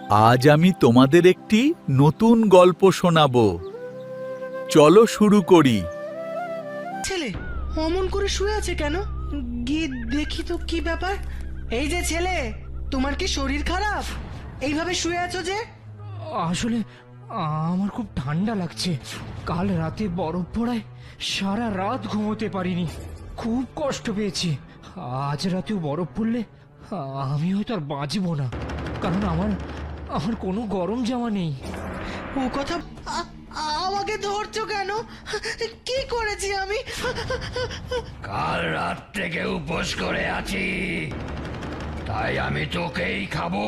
আজ আমি তোমাদের একটি নতুন গল্প শোনাবো। চলো শুরু করি। ছেলে অমন করে শুয়ে আছে কেন? গিয়ে দেখি তো কি ব্যাপার। এই যে ছেলে, তোমার কি শরীর খারাপ? এইভাবে শুয়ে আছো যে? আসলে আমার খুব ঠান্ডা লাগছে। কাল রাতে বরফ পড়ায় সারা রাত ঘুমোতে পারিনি, খুব কষ্ট পেয়েছি। আজ রাতেও বরফ পড়লে আমি হয়তো আর বাঁচবো না, কারণ আমার আমার কোনো গরম জামা নেই। ও কথা আমাকে ধরছো কেন? কি করেছি আমি? কাল রাত থেকে উপোস করে আছি, তাই আমি তোকেই খাবো।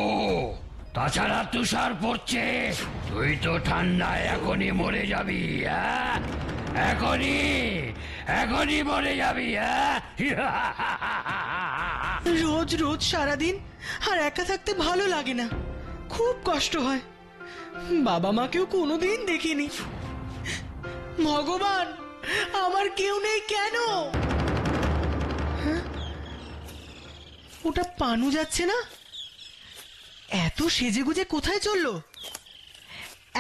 তাছাড়া তুষার পড়ছে, তুই তো ঠান্ডায় এখনই মরে যাবি। এখনই এখনই মরে যাবি। রোজ রোজ সারাদিন আর একা থাকতে ভালো লাগে না, খুব কষ্ট হয়। বাবা মাকেও কোনোদিন দেখিনি। ভগবান, আমার কেউ নেই কেন? হ্যাঁ? ওটা পানু যাচ্ছে না? এত সেজেগুজে কোথায় চললো?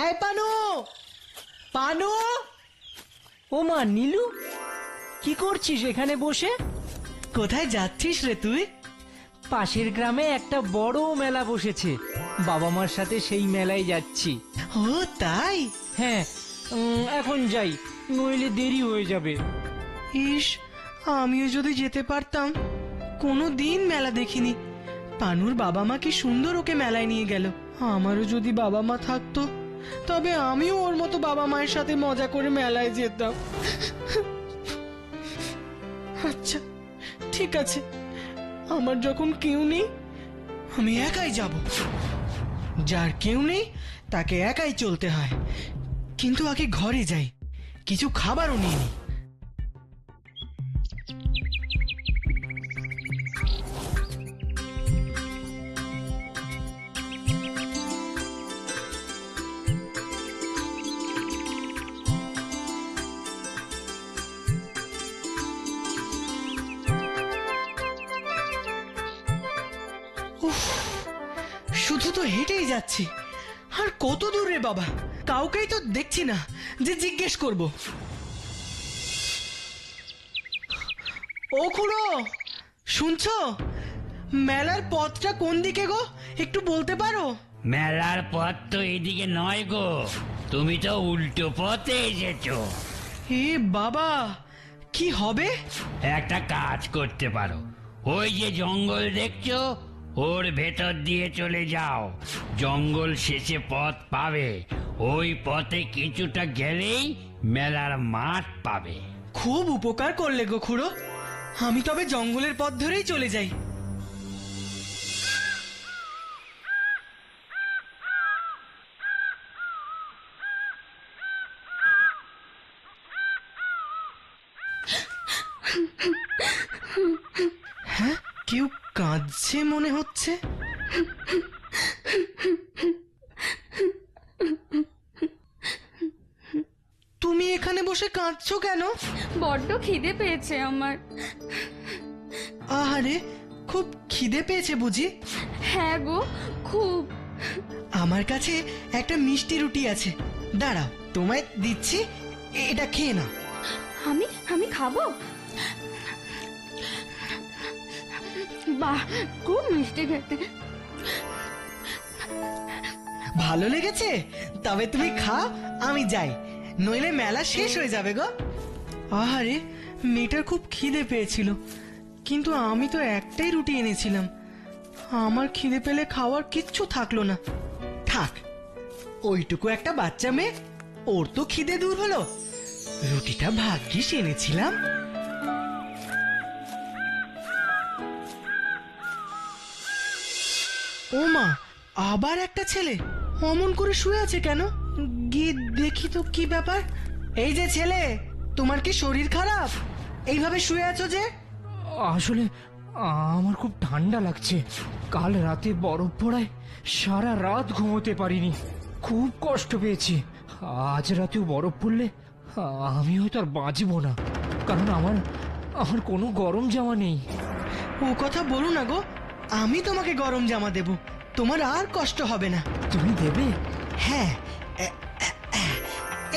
এই পানু, পানু! ও মা নীলু, কি করছিস এখানে বসে? কোথায় যাচ্ছিস রে তুই? পাশের গ্রামে একটা বড় মেলা বসেছে, বাবা মার সাথে সেই মেলায় যাচ্ছি। ও তাই? হ্যাঁ, এখন যাই, নইলে দেরি হয়ে যাবে। ইস, আমিও যদি যেতে পারতাম। কোনো দিন মেলা দেখিনি। পানুর বাবা মা কি সুন্দর ওকে মেলায় নিয়ে গেল। আমারও যদি বাবা মা থাকতো, তবে আমিও ওর মতো বাবা মায়ের সাথে মজা করে মেলায় যেতাম। আচ্ছা, ঠিক আছে, আমার যখন কেউ নেই, আমি একাই যাব। যার কেউ নেই তাকে একাই চলতে হয়। কিন্তু আগে ঘরে যাই, কিছু খাবারও নিয়ে নিই। উফ, শুধু তো হেঁটেই যাচ্ছি। আর কত দূর রে বাবা? কাউকেই তো দেখছি না যে জিজ্ঞেস করব। ও খুড়ো, শুনছো? মেলার পথটা কোন দিকে গো? একটু বলতে পারো? মেলার পথ তো এদিকে নয় গো, তুমি তো উল্টো পথে এসেছো। এ বাবা, কি হবে? একটা কাজ করতে পারো, ওই যে জঙ্গল দেখছো, ওর ভেতর দিয়ে চলে যাও। জঙ্গল শেষে পথ পাবে, ওই পথে কিছুটা গেলেই মেলার মাঠ পাবে। খুব উপকার করলে গো খুড়ো। আমি তবে জঙ্গলের পথ ধরেই চলে যাই। হ্যাঁ, কেউ কাঁদছে মনে হচ্ছে। তুমি এখানে বসে কাঁদছো কেন? বড্ড খিদে পেয়েছে আমার। আহারে, খুব খিদে পেয়েছে বুঝি? হ্যাঁ গো, খুব। আমার কাছে একটা মিষ্টি রুটি আছে, দাঁড়াও তোমায় দিচ্ছি, এটা খেয়ে নাও। আমি আমি খাবো? বাহ, খুব মিষ্টি খেতে। ভালো লেগেছে? তবে তুমি খাও, আমি যাই, নইলে মেলা শেষ হয়ে যাবে গো। আহারে, মেয়েটার খুব খিদে পেয়েছিল, কিন্তু আমি তো একটাই রুটি এনেছিলাম। আমার খিদে পেলে খাওয়ার কিচ্ছু থাকলো না। থাক, ওইটুকু একটা বাচ্চা মেয়ে, ওর তো খিদে দূর হলো। রুটিটা ভাগ্যিস এনেছিলাম। ও মা, আবার একটা ছেলে অমন করে শুয়ে আছে কেন? গিয়ে দেখি তো কি ব্যাপার। এই যে ছেলে, তোমার কি শরীর খারাপ? এইভাবে শুয়ে আছো যে? আসলে আমার খুব ঠান্ডা লাগছে। কাল রাতে বরফ পড়ায় সারা রাত ঘুমোতে পারিনি, খুব কষ্ট পেয়েছি। আজ রাতেও বরফ পড়লে আমি হয়তো আর বাঁচবো না, কারণ আমার আমার কোনো গরম জামা নেই। ও কথা বলো না গো, আমি তোমাকে গরম জামা দেব। তোমার আর কষ্ট হবে না। তুমি দেবে? হ্যাঁ,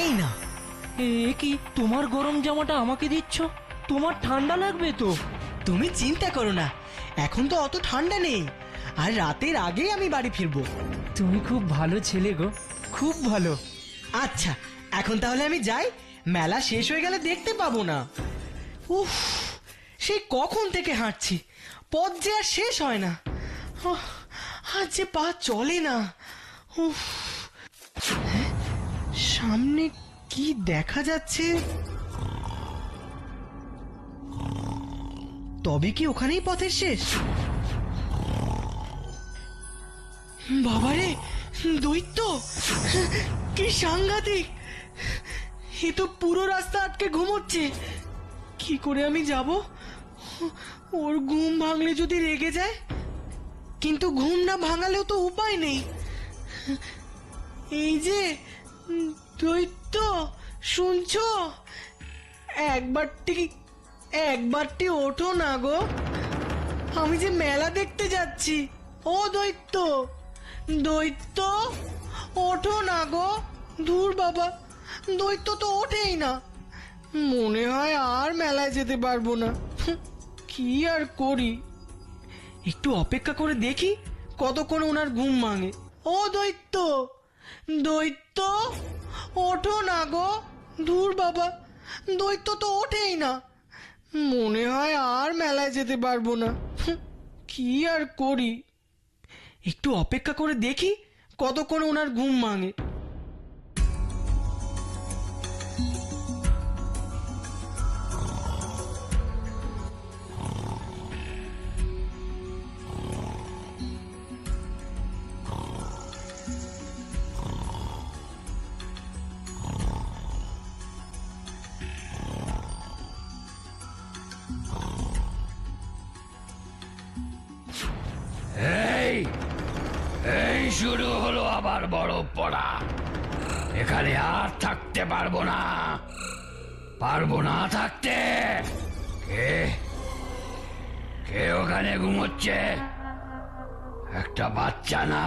এই না। এ কি, তোমার গরম জামাটা আমাকে দিচ্ছ? তোমার ঠান্ডা লাগবে তো। তুমি চিন্তা করো না, এখন তো অত ঠান্ডা নেই, আর রাতের আগেই আমি বাড়ি ফিরবো। তুমি খুব ভালো ছেলে গো, খুব ভালো। আচ্ছা, এখন তাহলে আমি যাই, মেলা শেষ হয়ে গেলে দেখতে পাবো না। উফ, সেই কখন থেকে হাঁটছি, পথ যে আর শেষ হয় না। আর যে পা চলে না। উফ, হ্যাঁ, সামনে কি দেখা যাচ্ছে? তবে কি ওখানেই পথের শেষ? বাবারে, দৈত্য! কি সাংঘাতিক! এ তো পুরো রাস্তা আটকে ঘুমোচ্ছে। কি করে আমি যাব? ওর ঘুম ভাঙলে যদি রেগে যায়, কিন্তু ঘুম না ভাঙালেও তো উপায় নেই। এই যে দৈত্য, শুনছো? একবারটি ওঠো না গো, আমি যে মেলা দেখতে যাচ্ছি। ও দৈত্য, দৈত্য, ওঠো না গো। ধুর বাবা, দৈত্য তো ওঠেই না। মনে হয় আর মেলায় যেতে পারবো না। কি আর করি, একটু অপেক্ষা করে দেখি কতক্ষণ ওনার ঘুম ভাঙে। ও দৈত্য, দৈত্য, ওঠো না গো। ধুর বাবা, দৈত্য তো ওঠেই না। মনে হয় আর মেলায় যেতে পারবো না। কি আর করি, একটু অপেক্ষা করে দেখি কতক্ষণ ওনার ঘুম ভাঙে। এই এই শুরু হলো আবার বরফ পড়া। এখানে আর থাকতে পারবো না থাকতে। কে কে ওখানে ঘুমোচ্ছে? একটা বাচ্চা না?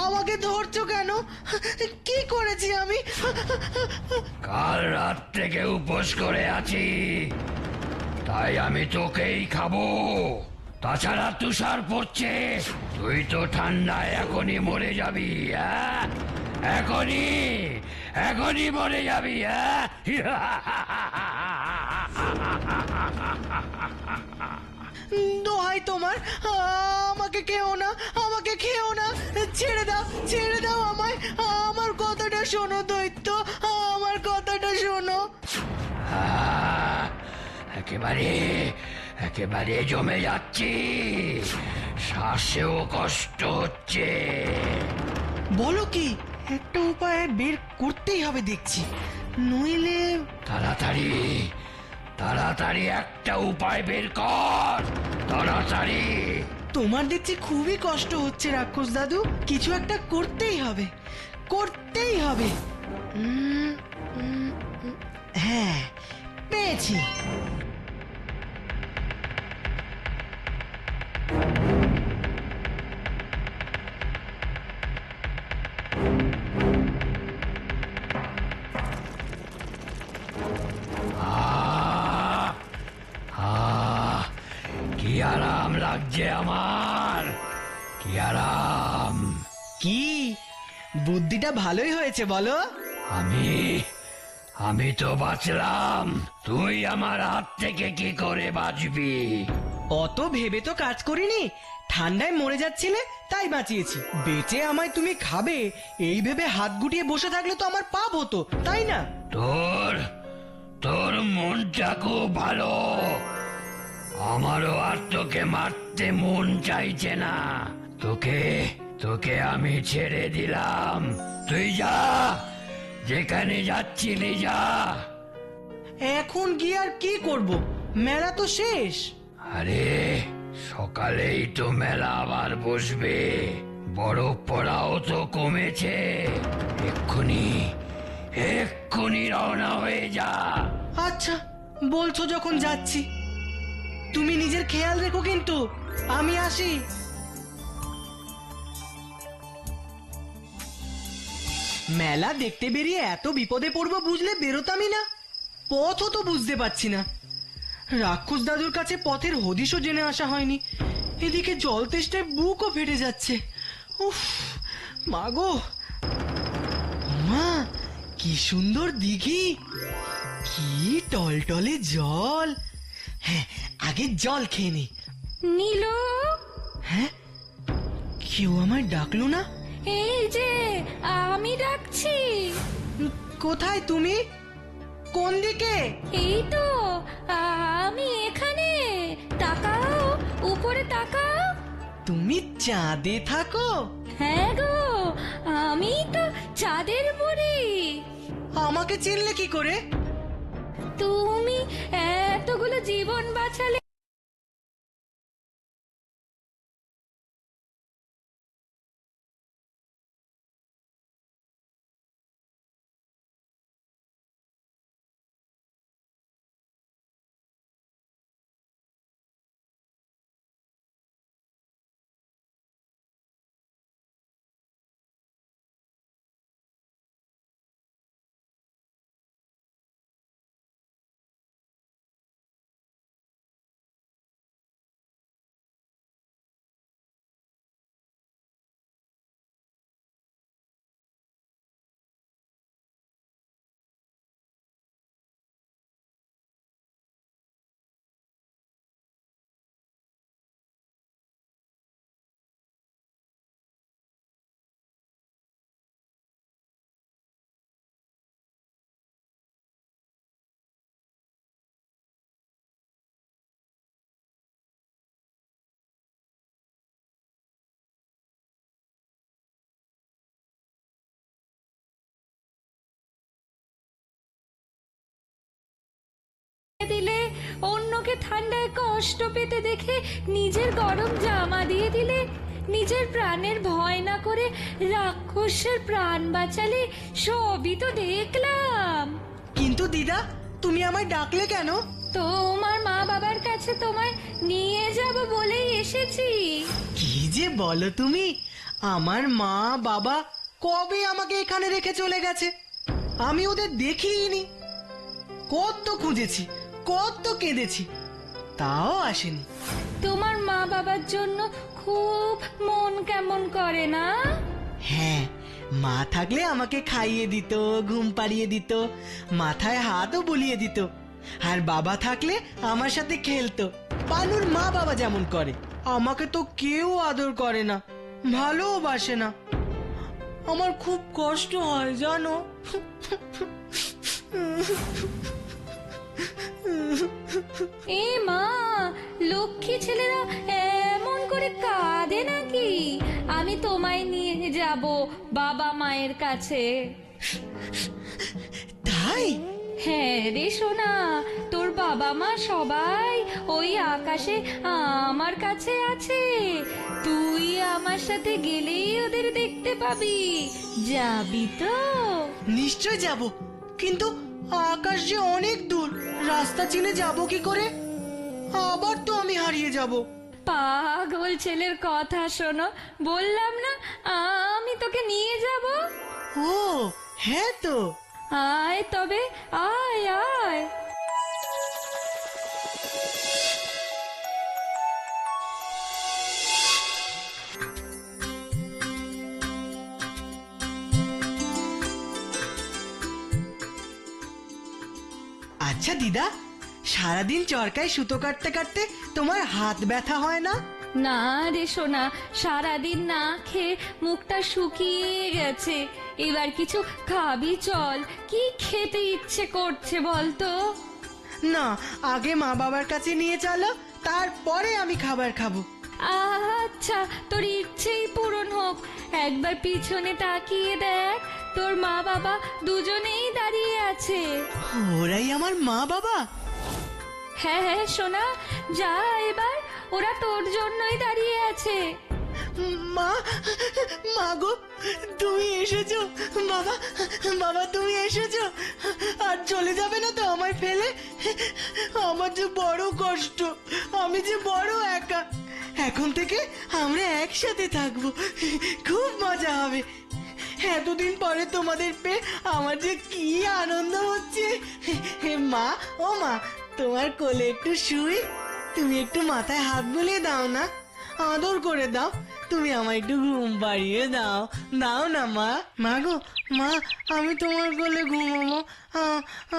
আমাকে ধরছো কেন? কি করেছি আমি? কাল রাত থেকে উপোস করে আছি, তাই আমি তোকেই খাবো। তাছাড়া তুষার পড়ছে, তুই তো ঠান্ডায় এখনই মরে যাবি। এখনই মরে যাবি। দোহাই তোমার, আমাকে খেও না, আমাকে খেও না। ছেড়ে দাও আমায়। আমার কথাটা শোনো দৈত্য, আমার কথাটা শোনো। একেবারে জমে যাচ্ছি, শ্বাসেও কষ্ট হচ্ছে। বলো কি, একটা উপায় বের করতেই হবে দেখছি, নইলে। তাড়াতাড়ি একটা উপায় বের কর, তাড়াতাড়ি। তোমার দেখছি খুবই কষ্ট হচ্ছে রাক্ষস দাদু, কিছু একটা করতেই হবে। হ্যাঁ, পেয়েছি। কি আরাম লাগছে আমার, কি আরাম। কি বুদ্ধিটা ভালোই হয়েছে বলো? আমি তো বাঁচলাম, তুই আমার হাত থেকে কি করে বাঁচবি? অত ভেবে তো কাজ করিনি, ঠান্ডায় মরে যাচ্ছিলে তাই বাঁচিয়েছি। বেঁচে আমায় তুমি খাবে এই ভেবে হাত গুটিয়ে বসে থাকলে তো আমার পাপ হতো, তাই না? তোর মনটা খুব ভালো, আমারও আর তোকে মারতে মন চাইছে না। তোকে আমি ছেড়ে দিলাম, তুই যা, যেখানে যাচ্ছিলি যা। এখন গিয়ে আর কি করব, মেলা তো শেষ। আরে সকালেই তো মেলা আবার বসবে, বরফ পড়াও তো কমেছে। এক্ষুনি রওনা হয়ে যা। আচ্ছা, বলছো যখন যাচ্ছি। তুমি নিজের খেয়াল রেখো কিন্তু। আমি আসি। মেলা দেখতে বেরিয়ে এত বিপদে পড়বো বুঝলে বেরোতামই না। পথও তো বুঝতে পারছি না। রাক্ষস দাদুর কাছে পথের হদিশও জেনে আসা হয়নি। এদিকে জল তেষ্টায় বুকও ফেটে যাচ্ছে। উফ, মাগো মা, কি সুন্দর দিঘি, কি টলটলে জল। হ্যাঁ, আগে জল খেয়ে নি। নীলু, হ্যাঁ, কেউ আমায় ডাকলো না? এই যে আমি ডাকছি। কোথায় তুমি? কোন দিকে? এই তো আমি এখানে। তাকাও, উপরে তাকাও। তুমি চাঁদে থাকো? হ্যাঁ গো, আমি তো চাঁদের বুড়ি। আমাকে চিনলে কি করে? তুমি এতগুলো জীবন বাঁচালে। দিলে অন্যকে ঠান্ডায় কষ্ট পেতে দেখে নিজের গরম জামা দিয়ে দিলে, নিজের প্রাণের ভয় না করে রাক্ষসের প্রাণ বাঁচালে, সবই তো দেখলাম। কিন্তু দিদা, তুমি আমায় ডাকলে কেন? তোমার মা বাবার কাছে তোমায় নিয়ে যাব বলেই এসেছি। কি যে বলো তুমি! আমার মা বাবা কবে আমাকে এখানে রেখে চলে গেছে, আমি ওদের দেখিনি। কত খুঁজেছি, কত কেঁদেছি, তাও আসেনি। তোমার মা বাবার জন্য খুব মন কেমন করে না? হ্যাঁ, মা থাকলে আমাকে খাইয়ে দিত, ঘুম পাড়িয়ে দিত, মাথায় হাতও বুলিয়ে দিত। আর বাবা থাকলে আমার সাথে খেলতো, পানুর মা বাবা যেমন করে। আমাকে তো কেউ আদর করে না, ভালোবাসে না। আমার খুব কষ্ট হয় জানো। এ মা, লক্ষ্মী ছেলেরা এমন করে কাঁদে নাকি? আমি তোমায় নিয়ে যাব বাবা মায়ের কাছে। তাই? হ্যাঁ রে সোনা, তোর বাবা মা সবাই ওই আকাশে আমার কাছে আছে। তুই আমার সাথে গেলেই ওদের দেখতে পাবি। যাবি তো? নিশ্চয় যাব, কিন্তু আকাশ যে অনেক দূর, রাস্তা চিনে যাব কি করে? আবার তো আমি হারিয়ে যাব। পাগল ছেলের কথা শোনো, বললাম না আমি তোকে নিয়ে যাব। ও হ্যাঁ তো। আয় তবে, আয় আয়। আচ্ছা দিদা, সারাদিন চরকায় সুতো কাটতে কাটতে তোমার হাত ব্যথা হয় না? না রে সোনা, সারাদিন না খেয়ে মুখটা শুকিয়ে গেছে। এবার কিছু খাবি চল, কি খেতে ইচ্ছে করছে বলতো? না, আগে মা বাবার কাছে নিয়ে চলো, তারপরে আমি খাবার খাবো। আচ্ছা, তোর ইচ্ছেই পূরণ হোক। একবার পিছনে তাকিয়ে দেখ, তোর মা বাবা দুজনেই দাঁড়িয়ে আছে। ওরাই আমার মা বাবা? হ্যাঁ হ্যাঁ সোনা, যা এবার, ওরা তোর জন্যই দাঁড়িয়ে আছে। মা, মা গো, তুমি এসেছো? বাবা, বাবা তুমি এসেছো? আর চলে যাবে না তো আমায় ফেলে? আমার যে বড় কষ্ট, আমি যে বড় একা। এখন থেকে আমরা একসাথে থাকবো, খুব মজা হবে। এতদিন পরে তোমাদের পেয়ে আমার যে কি আনন্দ হচ্ছে। মা, ও মা, তোমার কোলে একটু শুই? তুমি একটু মাথায় হাত বুলিয়ে দাও না, আদর করে দাও। তুমি আমার একটু ঘুম পাড়িয়ে দাও, দাও না মা। মা গো, মা, আমি তোমার কোলে ঘুমাবো,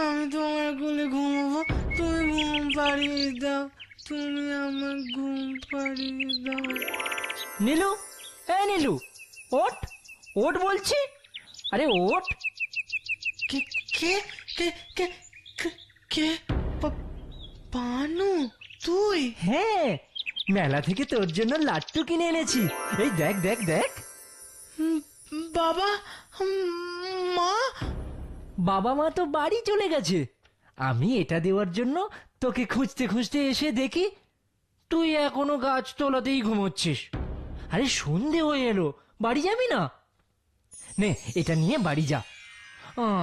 আমি তোমার কোলে ঘুমাবো। তুমি ঘুম পাড়িয়ে দাও, তুমি আমার ঘুম পাড়িয়ে দাও। নীলু, এই নীলু, ওঠ, ওঠ বলছি। আরে ওঠ। কে কে কে কে কে কে পানু, তুই? হ্যাঁ, মেলা থেকে তোর জন্য লাট্টু কিনে এনেছি। এই দেখ দেখ দেখ। বাবা, মা? বাবা মা তো বাড়ি চলে গেছে। আমি এটা দেওয়ার জন্য তোকে খুঁজতে খুঁজতে এসে দেখি তুই এখনো গাছতলাতেই ঘুমোচ্ছিস। আরে সন্ধে হয়ে এলো, বাড়ি যাবি না? নে, এটা নিয়ে বাড়ি যা।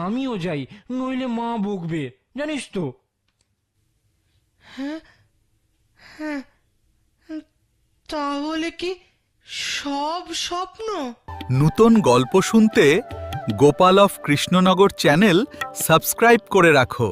আমিও যাই, নইলে মা বকবে, জানিস তো। তাহলে কি সব স্বপ্ন? নতুন গল্প শুনতে Gopal of Krishnanagar channel subscribe করে রাখো।